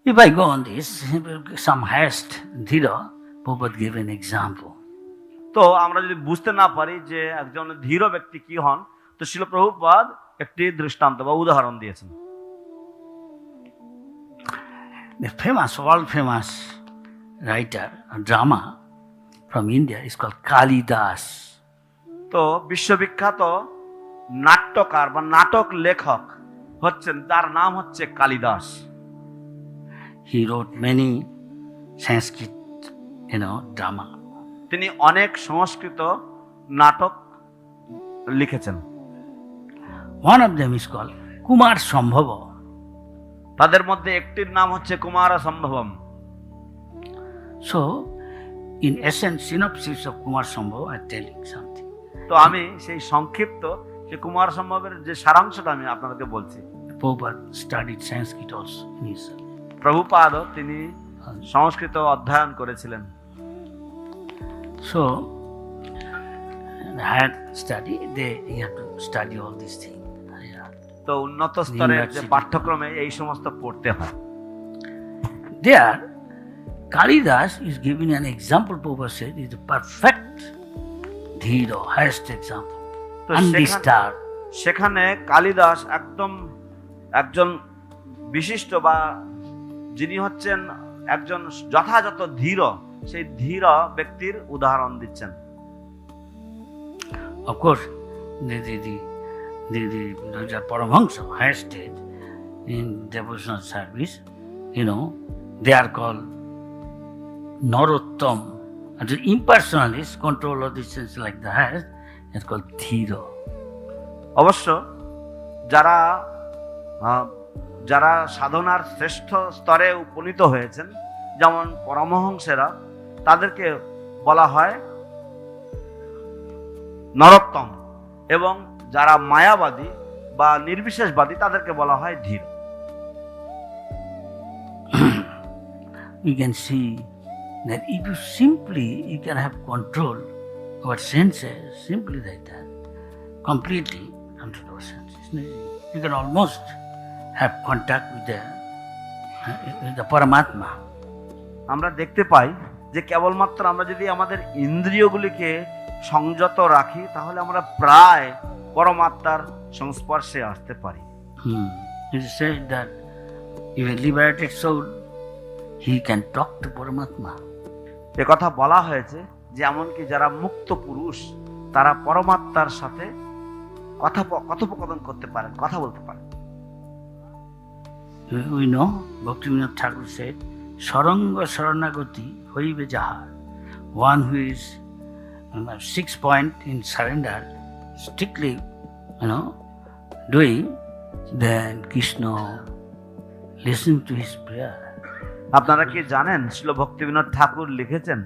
If I go on this, some highest Dhira, Prabhupada gave an example. তো আমরা যদি বুঝতে না পারি যে একজন ধীর ব্যক্তি কি হন, তো শিল প্রভুপাদ একটি দৃষ্টান্ত বা উদাহরণ দিয়েছেন। The famous, world famous writer, drama from India is called Kalidas. তো বিশ্ববিখ্যাত নাট্যকার বা নাটক লেখক হচ্ছেন, তার নাম হচ্ছে Kalidas. He wrote many Sanskrit, drama. তিনি অনেক সংস্কৃত নাটক লিখেছেন। One of them is called Kumar Sambhava. তাদের মধ্যে একটির নাম হচ্ছে Kumar সম্ভবম। So, in essence, synopsis of Kumar Sambhava, I tell you something. তো আমি সেই সংক্ষিপ্ত যে কুমার সম্ভবের যে সারাংশটা আমি আপনাদেরকে বলছি। Prabhupada studied Sanskrit also in his Prabhupada তিনি সংস্কৃত অধ্যয়ন করেছিলেন। So, higher study, you have to study all these things. তো উন্নত স্তরের যে University. পাঠ্যক্রমে এই সমস্ত পড়তে হয়। There, Kalidas is giving an example, Prabhupada said, is the perfect Dhira, highest example. তো Undisturbed. সেখানে কালিদাস একজন বিশিষ্ট বা যিনি হচ্ছেন একজন যথাযথ ধীর, সেই ধীর ব্যক্তির উদাহরণ দিচ্ছেন। Of course, those are Paramahansa, highest stage in devotional service, they are called Narottam. And the impersonalists control all these things like the highest, it's called Dhira. অবশ্য যারা সাধনার শ্রেষ্ঠ স্তরে উপনীত হয়েছেন, যেমন পরমহংসেরা, তাদেরকে বলা হয় নরোত্তম, এবং যারা মায়াবাদী বা নির্বিশেষবাদী তাদেরকে বলা হয় ধীর। You can see that if you can have control over senses, simply like that, completely control over senses. You can almost have contact with the Paramatma. আমরা দেখতে পাই যে কেবলমাত্র আমরা যদি আমাদের ইন্দ্রিয়গুলিকে সংযত রাখি, তাহলে আমরা প্রায় পরমাত্মার সংস্পর্শে আসতে পারি। It is said that if a liberated soul, he can talk to Paramatma. এ কথা বলা হয়েছে যে এমনকি যারা মুক্ত পুরুষ, তারা পরমাত্মার সাথে কথোপকথন করতে পারেন, কথা বলতে পারেন। We know Bhaktivinoda Thakur said, Saranga Saranagati hoibe jahar. One who is 6 point in surrender, strictly, doing, then Krishna listen to his prayer. আপনারা কি জানেন, শ্রীল ভক্তিবিনোদ ঠাকুর লিখেছেন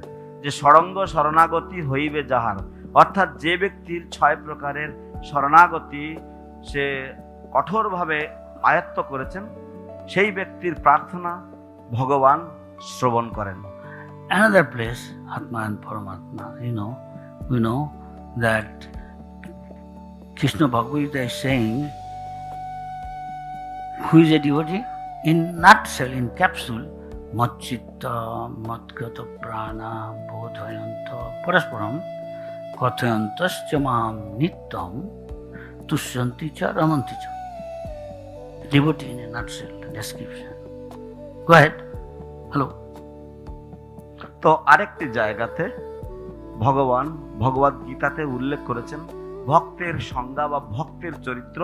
যে সরঙ্গ শরণাগতি হইবে যাহার, অর্থাৎ যে ব্যক্তির 6 প্রকারের শরণাগতি সে কঠোরভাবে আয়ত্ত করেছেন, সেই ব্যক্তির প্রার্থনা ভগবান শ্রবণ করেন। Another place, Atma and Paramatma, we know that Krishna Bhagavad Gita is saying, who is a devotee? In nutshell, in capsule, Matchitta, Matgata Prana, Bodhayanta, Parasparam, Kathayantascha Mam Nityam, Tushyanti cha Ramanti cha. Devotee in a nutshell, description. Go ahead. Hello. তো আরেকটি জায়গাতে ভগবান ভগবদ গীতাতে উল্লেখ করেছেন ভক্তের সংজ্ঞা বা ভক্তের চরিত্র,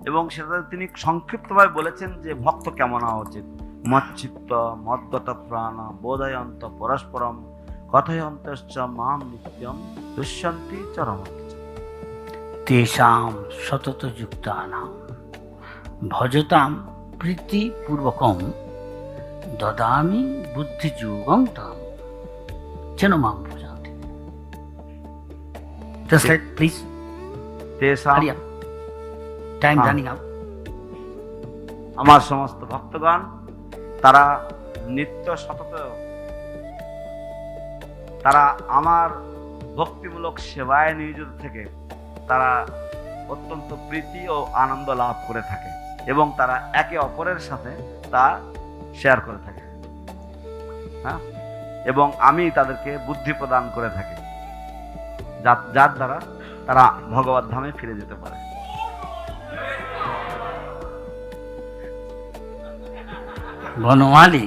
এবং সেটাতে তিনি সংক্ষিপ্তভাবে বলেছেন যে ভক্ত কেমন হওয়া উচিত। মচ্চিত্ত মদ্গত প্রাণ বোধয়ন্ত পরস্পরম কথয়ন্তশ্চ মাম নিত্যম দুষ্যন্তি চ রমন্তি চ। তেষাম সতত যুক্তানাম ভজতাম প্রীতিপূর্বকম দদামি বুদ্ধিযোগং তাম যেন মাম ভজান্তি। Translate, please. তেষাম, Hurry up. Time running out. আমার সমস্ত ভক্তগণ, তারা নিত্য সতত, তারা আমার ভক্তিমূলক সেবায় নিয়োজিত থেকে তারা অত্যন্ত প্রীতি ও আনন্দ লাভ করে থাকে, এবং তারা একে অপরের সাথে তা শেয়ার করে থাকে। হ্যাঁ, এবং আমি তাদেরকে বুদ্ধি প্রদান করে থাকি, যার দ্বারা তারা ভগবত ধামে ফিরে যেতে পারে। বনমালী